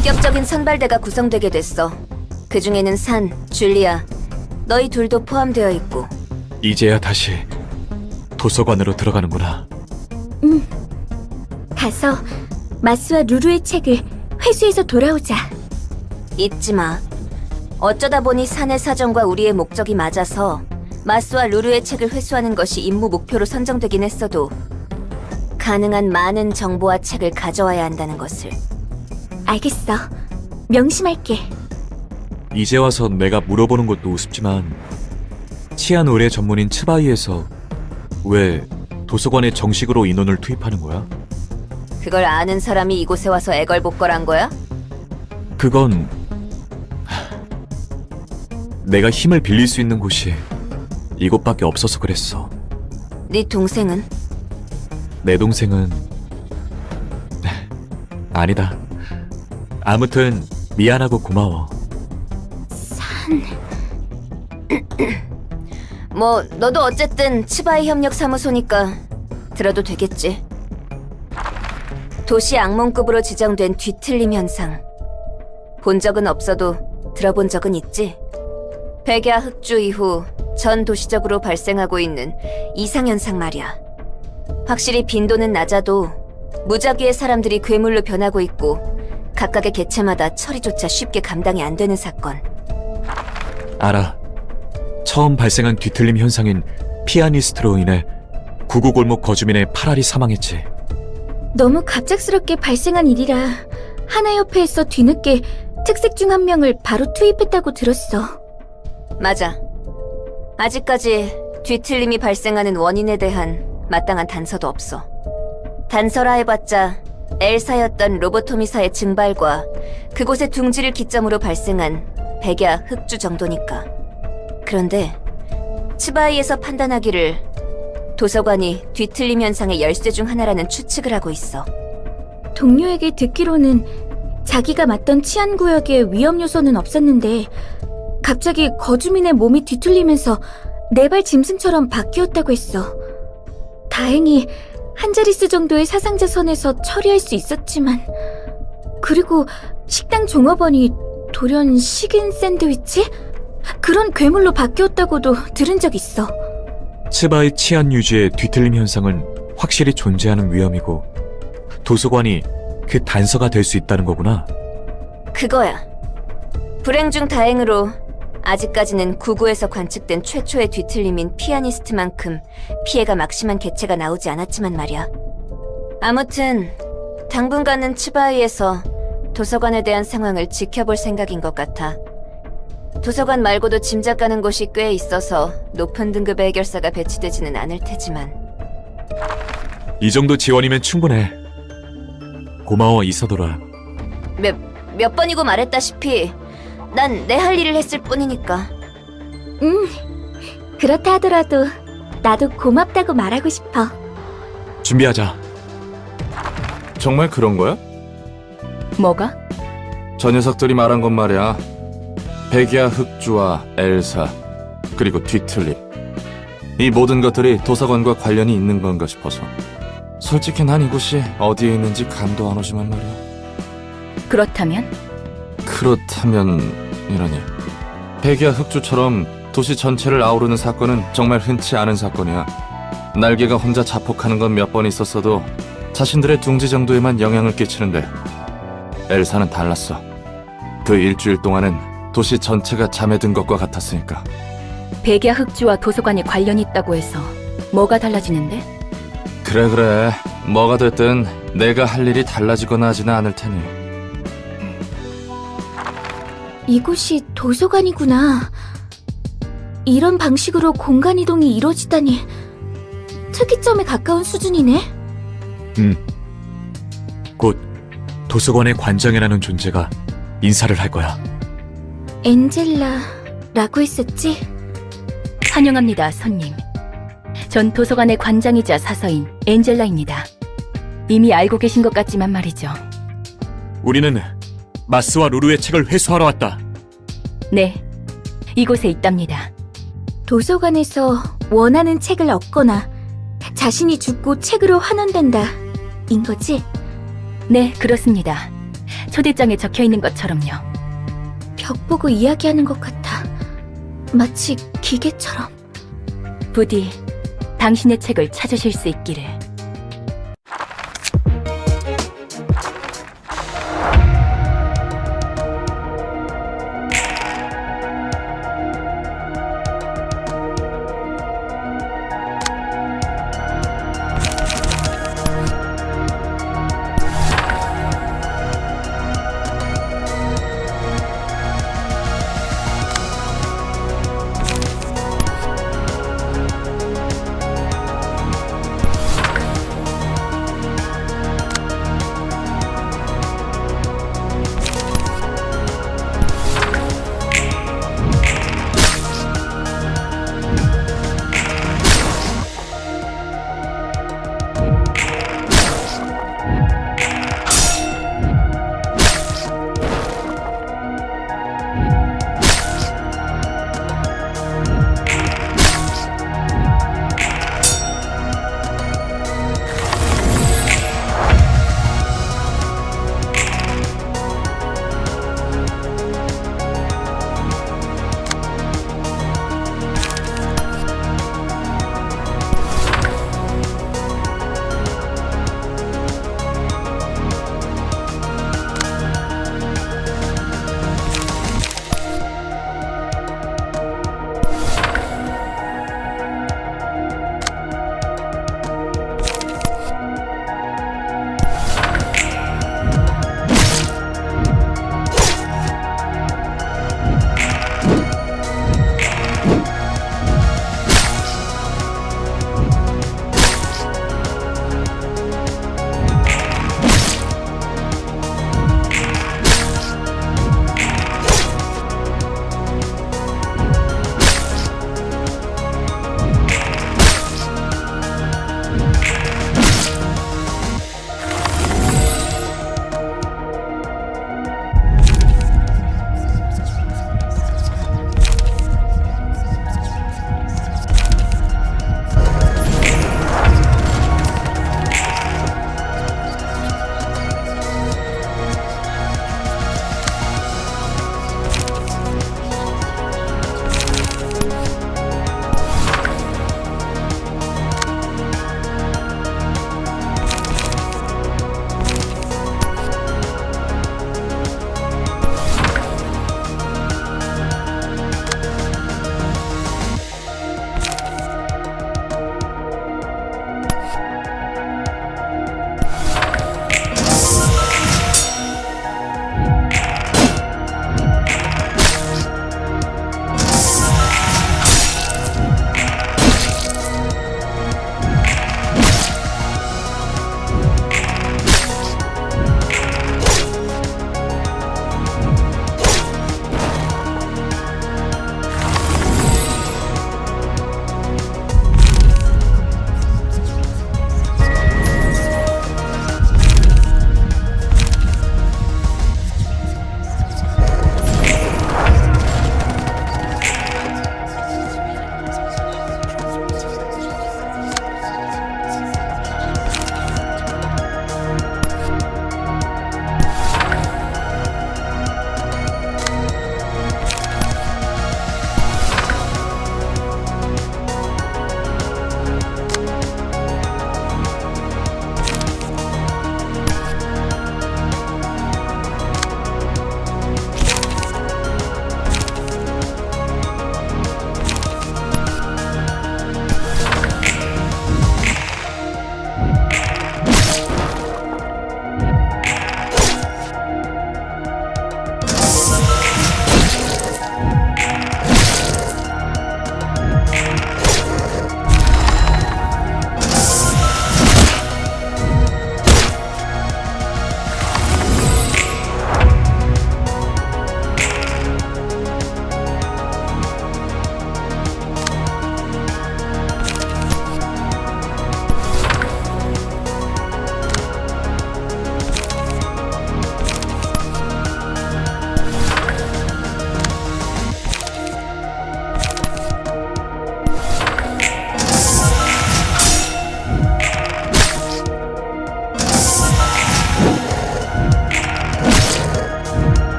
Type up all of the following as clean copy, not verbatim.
본격적인 선발대가 구성되게 됐어. 그중에는 산, 줄리아, 너희 둘도 포함되어 있고. 이제야 다시 도서관으로 들어가는구나. 가서 마스와 루루의 책을 회수해서 돌아오자. 잊지 마. 어쩌다 보니 산의 사정과 우리의 목적이 맞아서 마스와 루루의 책을 회수하는 것이 임무 목표로 선정되긴 했어도 가능한 많은 정보와 책을 가져와야 한다는 것을. 알겠어. 명심할게. 이제 와서 내가 물어보는 것도 우습지만 치안 의뢰 전문인 츠바이에서 왜 도서관에 정식으로 인원을 투입하는 거야? 그걸 아는 사람이 이곳에 와서 애걸복걸한 거야? 그건 내가 힘을 빌릴 수 있는 곳이 이곳밖에 없어서 그랬어. 네 동생은? 내 동생은 아니다. 아무튼 미안하고 고마워. 뭐 너도 어쨌든 츠바이 협력 사무소니까 들어도 되겠지. 도시 악몽급으로 지정된 뒤틀림 현상. 본 적은 없어도 들어본 적은 있지? 백야 흑주 이후 전 도시적으로 발생하고 있는 이상현상 말이야. 확실히 빈도는 낮아도 무작위의 사람들이 괴물로 변하고 있고 각각의 개체마다 처리조차 쉽게 감당이 안 되는 사건. 알아. 처음 발생한 뒤틀림 현상인 피아니스트로 인해 구구골목 거주민의 8알이 사망했지. 너무 갑작스럽게 발생한 일이라 하나협회에서 뒤늦게 특색 중 한 명을 바로 투입했다고 들었어. 맞아. 아직까지 뒤틀림이 발생하는 원인에 대한 마땅한 단서도 없어. 단서라 해봤자 엘사였던 로보토미사의 증발과 그곳의 둥지를 기점으로 발생한 백야 흑주 정도니까. 그런데 츠바이에서 판단하기를 도서관이 뒤틀림 현상의 열쇠 중 하나라는 추측을 하고 있어. 동료에게 듣기로는 자기가 맡던 치안구역에 위험 요소는 없었는데 갑자기 거주민의 몸이 뒤틀리면서 네발 짐승처럼 바뀌었다고 했어. 다행히 한 자릿수 정도의 사상자 선에서 처리할 수 있었지만, 그리고 식당 종업원이 돌연 식인 샌드위치? 그런 괴물로 바뀌었다고도 들은 적 있어. 츠바이 치안 유지의 뒤틀림 현상은 확실히 존재하는 위험이고 도서관이 그 단서가 될 수 있다는 거구나. 그거야. 불행 중 다행으로 아직까지는 구구에서 관측된 최초의 뒤틀림인 피아니스트만큼 피해가 막심한 개체가 나오지 않았지만 말이야. 아무튼 당분간은 츠바이에서 도서관에 대한 상황을 지켜볼 생각인 것 같아. 도서관 말고도 짐작 가는 곳이 꽤 있어서 높은 등급의 해결사가 배치되지는 않을 테지만. 이 정도 지원이면 충분해. 고마워 이사도라. 몇 번이고 말했다시피 난 내 할 일을 했을 뿐이니까. 그렇다 하더라도 나도 고맙다고 말하고 싶어. 준비하자. 정말 그런 거야? 뭐가? 저 녀석들이 말한 건 말이야. 백야 흑주와 엘사, 그리고 뒤틀림. 이 모든 것들이 도서관과 관련이 있는 건가 싶어서. 솔직히 난 이곳이 어디에 있는지 감도 안 오지만 말이야. 그렇다면? 그렇다면이라니. 백야 흑주처럼 도시 전체를 아우르는 사건은 정말 흔치 않은 사건이야. 날개가 혼자 자폭하는 건 몇 번 있었어도 자신들의 둥지 정도에만 영향을 끼치는데 엘사는 달랐어. 그 일주일 동안은 도시 전체가 잠에 든 것과 같았으니까. 백야 흑주와 도서관이 관련이 있다고 해서 뭐가 달라지는데? 그래. 뭐가 됐든 내가 할 일이 달라지거나 하지는 않을 테니. 이곳이 도서관이구나. 이런 방식으로 공간 이동이 이루어지다니 특이점에 가까운 수준이네. 곧 도서관의 관장이라는 존재가 인사를 할 거야. 엔젤라라고 했었지? 환영합니다, 손님. 전 도서관의 관장이자 사서인 엔젤라입니다. 이미 알고 계신 것 같지만 말이죠. 우리는 마스와 루루의 책을 회수하러 왔다. 네, 이곳에 있답니다. 도서관에서 원하는 책을 얻거나 자신이 죽고 책으로 환원된다 인 거지? 네, 그렇습니다. 초대장에 적혀 있는 것처럼요. 벽 보고 이야기하는 것 같아. 마치 기계처럼. 부디 당신의 책을 찾으실 수 있기를.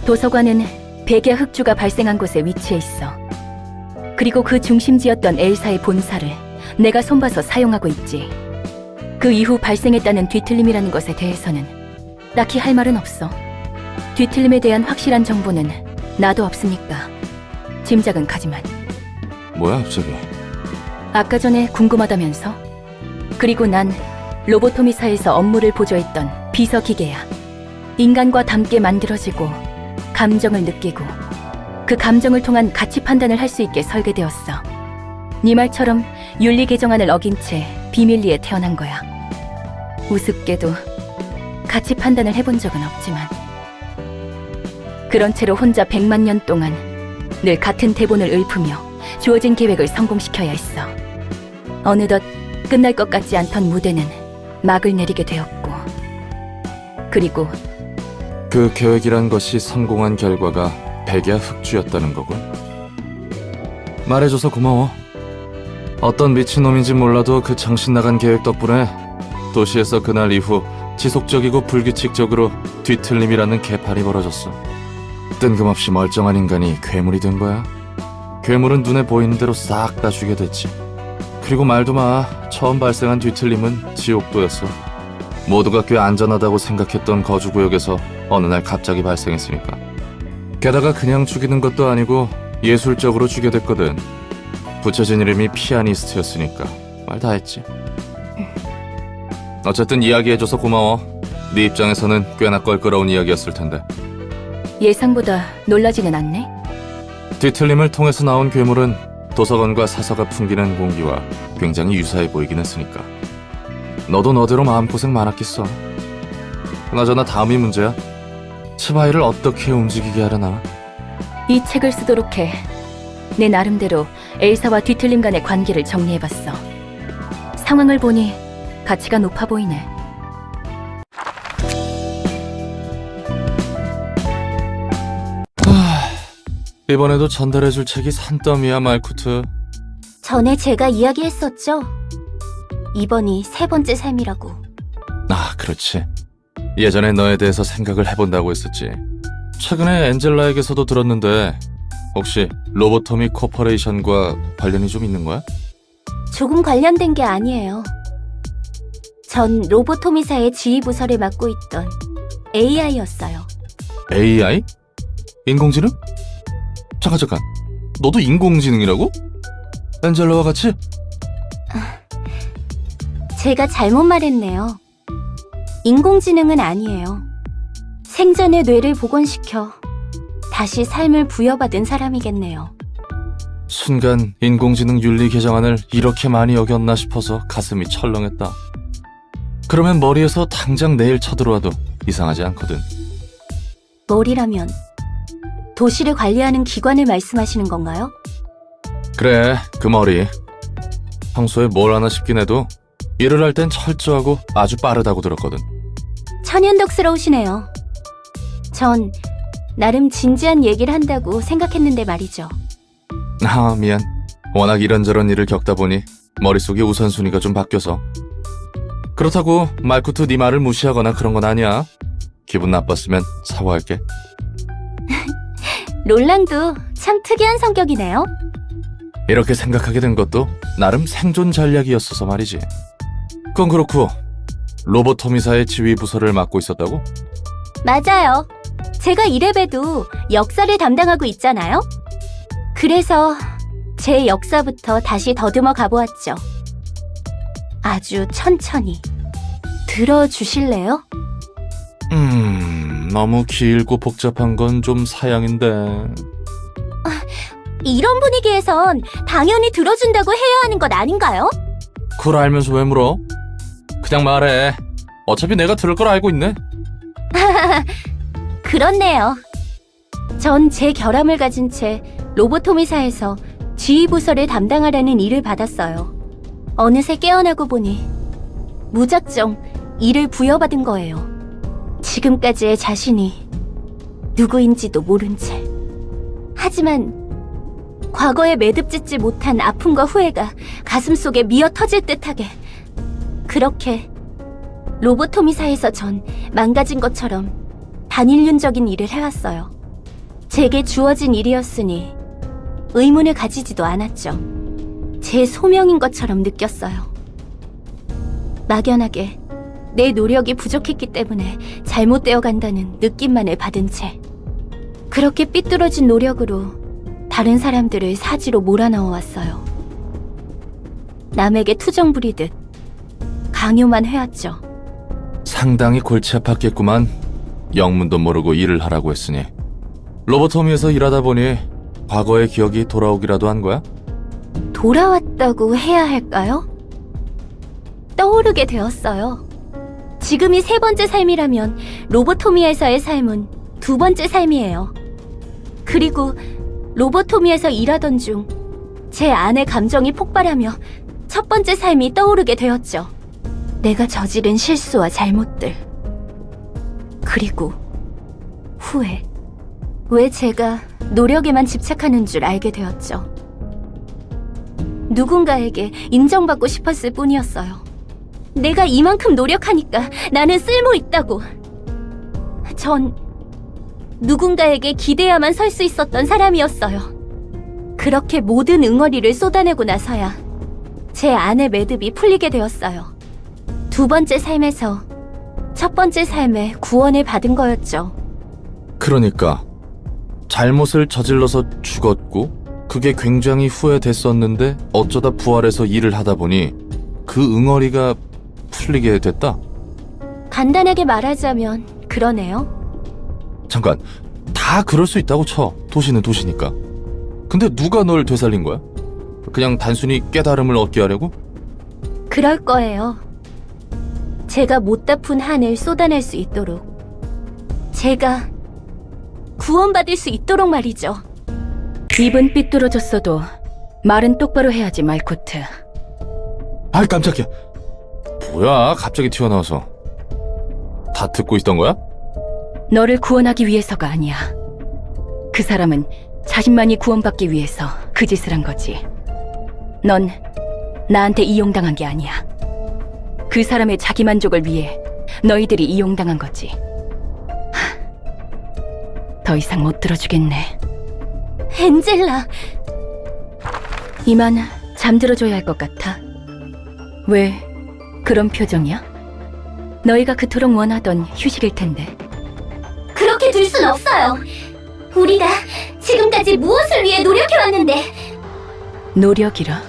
도서관은 백야 흑주가 발생한 곳에 위치해 있어. 그리고 그 중심지였던 엘사의 본사를 내가 손봐서 사용하고 있지. 그 이후 발생했다는 뒤틀림이라는 것에 대해서는 딱히 할 말은 없어. 뒤틀림에 대한 확실한 정보는 나도 없으니까 짐작은 가지만. 뭐야, 갑자기? 아까 전에 궁금하다면서? 그리고 난 로보토미사에서 업무를 보조했던 비서기계야. 인간과 닮게 만들어지고 감정을 느끼고 그 감정을 통한 가치 판단을 할 수 있게 설계되었어. 네 말처럼 윤리 개정안을 어긴 채 비밀리에 태어난 거야. 우습게도 가치 판단을 해본 적은 없지만 그런 채로 혼자 100만 년 동안 늘 같은 대본을 읊으며 주어진 계획을 성공시켜야 했어. 어느덧 끝날 것 같지 않던 무대는 막을 내리게 되었고, 그리고 그 계획이란 것이 성공한 결과가 백야 흑주였다는 거군. 말해줘서 고마워. 어떤 미친놈인지 몰라도 그 정신 나간 계획 덕분에 도시에서 그날 이후 지속적이고 불규칙적으로 뒤틀림이라는 개판이 벌어졌어. 뜬금없이 멀쩡한 인간이 괴물이 된 거야. 괴물은 눈에 보이는 대로 싹 다 죽게 됐지. 그리고 말도 마, 처음 발생한 뒤틀림은 지옥도였어. 모두가 꽤 안전하다고 생각했던 거주구역에서 어느 날 갑자기 발생했으니까. 게다가 그냥 죽이는 것도 아니고 예술적으로 죽게 됐거든. 붙여진 이름이 피아니스트였으니까 말 다 했지. 어쨌든 이야기해줘서 고마워. 네 입장에서는 꽤나 껄끄러운 이야기였을 텐데. 예상보다 놀라지는 않네? 뒤틀림을 통해서 나온 괴물은 도서관과 사서가 풍기는 공기와 굉장히 유사해 보이긴 했으니까. 너도 너대로 마음고생 많았겠어. 그나저나 다음이 문제야. 치바이를 어떻게 움직이게 하려나? 이 책을 쓰도록 해. 내 나름대로 엘사와 뒤틀림 간의 관계를 정리해봤어. 상황을 보니 가치가 높아 보이네. 이번에도 전달해줄 책이 산더미야, 말쿠트. 전에 제가 이야기했었죠. 이번이 3번째 삶이라고. 아, 그렇지. 예전에 너에 대해서 생각을 해본다고 했었지. 최근에 엔젤라에게서도 들었는데 혹시 로보토미 코퍼레이션과 관련이 좀 있는 거야? 조금 관련된 게 아니에요. 전 로보토미사의 지휘부서를 맡고 있던 AI였어요. AI? 인공지능? 잠깐. 너도 인공지능이라고? 엔젤라와 같이? 제가 잘못 말했네요. 인공지능은 아니에요. 생전의 뇌를 복원시켜 다시 삶을 부여받은 사람이겠네요. 순간 인공지능 윤리 개정안을 이렇게 많이 어겼나 싶어서 가슴이 철렁했다. 그러면 머리에서 당장 내일 쳐들어와도 이상하지 않거든. 머리라면 도시를 관리하는 기관을 말씀하시는 건가요? 그래, 그 머리. 평소에 뭘 하나 싶긴 해도 일을 할 땐 철저하고 아주 빠르다고 들었거든. 천연덕스러우시네요. 전 나름 진지한 얘기를 한다고 생각했는데 말이죠. 아, 미안. 워낙 이런저런 일을 겪다 보니 머릿속이 우선순위가 좀 바뀌어서. 그렇다고 말쿠트 네 말을 무시하거나 그런 건 아니야. 기분 나빴으면 사과할게. 롤랑도 참 특이한 성격이네요. 이렇게 생각하게 된 것도 나름 생존 전략이었어서 말이지. 그건 그렇고 로보토미사의 지휘 부서를 맡고 있었다고? 맞아요. 제가 이래봬도 역사를 담당하고 있잖아요. 그래서 제 역사부터 다시 더듬어 가보았죠. 아주 천천히 들어주실래요? 너무 길고 복잡한 건 좀 사양인데. 이런 분위기에선 당연히 들어준다고 해야 하는 것 아닌가요? 그걸 알면서 왜 물어? 그냥 말해. 어차피 내가 들을 걸 알고 있네. 그렇네요. 전 제 결함을 가진 채 로보토미사에서 지휘부서를 담당하라는 일을 받았어요. 어느새 깨어나고 보니 무작정 일을 부여받은 거예요. 지금까지의 자신이 누구인지도 모른 채. 하지만 과거에 매듭짓지 못한 아픔과 후회가 가슴속에 미어 터질 듯하게. 그렇게 로보토미사에서 전 망가진 것처럼 반인륜적인 일을 해왔어요. 제게 주어진 일이었으니 의문을 가지지도 않았죠. 제 소명인 것처럼 느꼈어요. 막연하게 내 노력이 부족했기 때문에 잘못되어 간다는 느낌만을 받은 채 그렇게 삐뚤어진 노력으로 다른 사람들을 사지로 몰아넣어 왔어요. 남에게 투정 부리듯 강요만 해왔죠. 상당히 골치 아팠겠구만. 영문도 모르고 일을 하라고 했으니. 로보토미에서 일하다 보니 과거의 기억이 돌아오기라도 한 거야? 돌아왔다고 해야 할까요? 떠오르게 되었어요. 지금이 세 번째 삶이라면 로보토미에서의 삶은 두 번째 삶이에요. 그리고 로보토미에서 일하던 중 제 안의 감정이 폭발하며 첫 번째 삶이 떠오르게 되었죠. 내가 저지른 실수와 잘못들. 그리고 후회. 왜 제가 노력에만 집착하는 줄 알게 되었죠. 누군가에게 인정받고 싶었을 뿐이었어요. 내가 이만큼 노력하니까 나는 쓸모 있다고. 전 누군가에게 기대야만 설 수 있었던 사람이었어요. 그렇게 모든 응어리를 쏟아내고 나서야 제 안의 매듭이 풀리게 되었어요. 두 번째 삶에서 첫 번째 삶의 구원을 받은 거였죠. 그러니까 잘못을 저질러서 죽었고 그게 굉장히 후회됐었는데 어쩌다 부활해서 일을 하다 보니 그 응어리가 풀리게 됐다? 간단하게 말하자면 그러네요. 잠깐, 다 그럴 수 있다고 쳐. 도시는 도시니까. 근데 누가 널 되살린 거야? 그냥 단순히 깨달음을 얻게 하려고? 그럴 거예요. 제가 못다 푼 한을 쏟아낼 수 있도록. 제가 구원받을 수 있도록 말이죠. 입은 삐뚤어졌어도 말은 똑바로 해야지, 말코트. 아이 깜짝이야. 뭐야 갑자기 튀어나와서. 다 듣고 있던 거야? 너를 구원하기 위해서가 아니야. 그 사람은 자신만이 구원받기 위해서 그 짓을 한 거지. 넌 나한테 이용당한 게 아니야. 그 사람의 자기 만족을 위해 너희들이 이용당한 거지. 더 이상 못 들어주겠네. 엔젤라. 이만 잠들어줘야 할 것 같아. 왜 그런 표정이야? 너희가 그토록 원하던 휴식일 텐데. 그렇게 둘 순 없어요. 우리가 지금까지 무엇을 위해 노력해왔는데. 노력이라?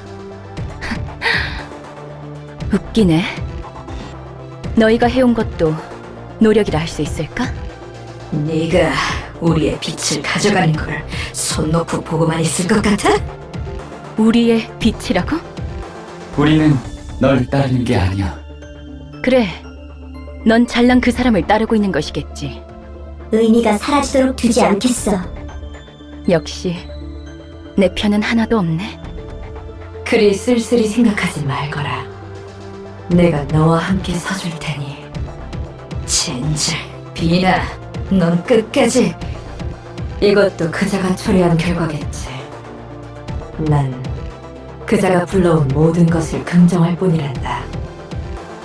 웃기네. 너희가 해온 것도 노력이라 할 수 있을까? 네가 우리의 빛을 가져가는 걸 손 놓고 보고만 있을 것 같아? 우리의 빛이라고? 우리는 널 따르는 게 아니야. 그래. 넌 잘난 그 사람을 따르고 있는 것이겠지. 의미가 사라지도록 두지 않겠어. 역시 내 편은 하나도 없네. 그리 쓸쓸히 생각하지 말거라. 내가 너와 함께 서줄 테니. 진작, 비나, 넌 끝까지. 이것도 그자가 초래한 결과겠지. 난 그자가 불러온 모든 것을 긍정할 뿐이란다.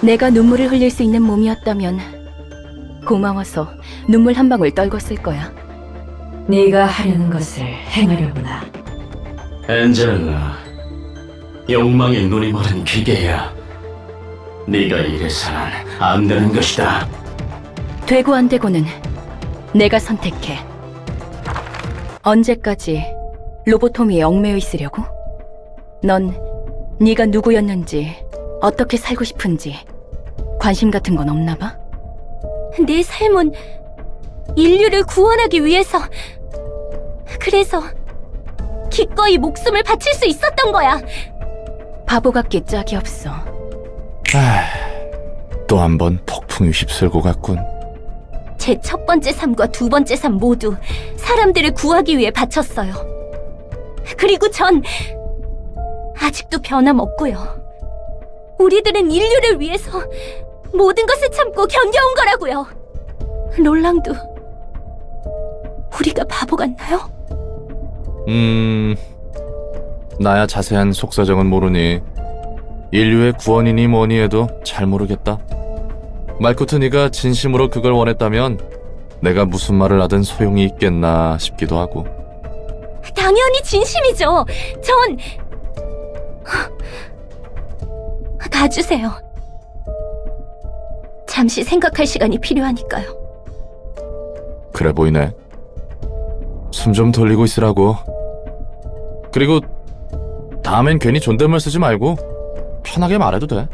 내가 눈물을 흘릴 수 있는 몸이었다면 고마워서 눈물 한 방울 떨궜을 거야. 네가 하려는 것을 행하려구나. 엔젤라, 욕망의 눈이 멀은 기계야. 네가 이래서는 안 되는 것이다. 되고 안 되고는 내가 선택해. 언제까지 로보토미에 얽매여 있으려고? 넌 네가 누구였는지, 어떻게 살고 싶은지 관심 같은 건 없나 봐? 내 삶은 인류를 구원하기 위해서. 그래서 기꺼이 목숨을 바칠 수 있었던 거야. 바보 같기 짝이 없어. 또 한 번 폭풍이 휩쓸고 갔군. 제 첫 번째 삶과 두 번째 삶 모두 사람들을 구하기 위해 바쳤어요. 그리고 전 아직도 변함없고요. 우리들은 인류를 위해서 모든 것을 참고 견뎌온 거라고요. 롤랑도 우리가 바보 같나요? 나야 자세한 속사정은 모르니 인류의 구원이니 뭐니 해도 잘 모르겠다. 말코트 네가 진심으로 그걸 원했다면 내가 무슨 말을 하든 소용이 있겠나 싶기도 하고. 당연히 진심이죠. 전 가주세요. 잠시 생각할 시간이 필요하니까요. 그래 보이네. 숨 좀 돌리고 있으라고. 그리고 다음엔 괜히 존댓말 쓰지 말고 편하게 말해도 돼.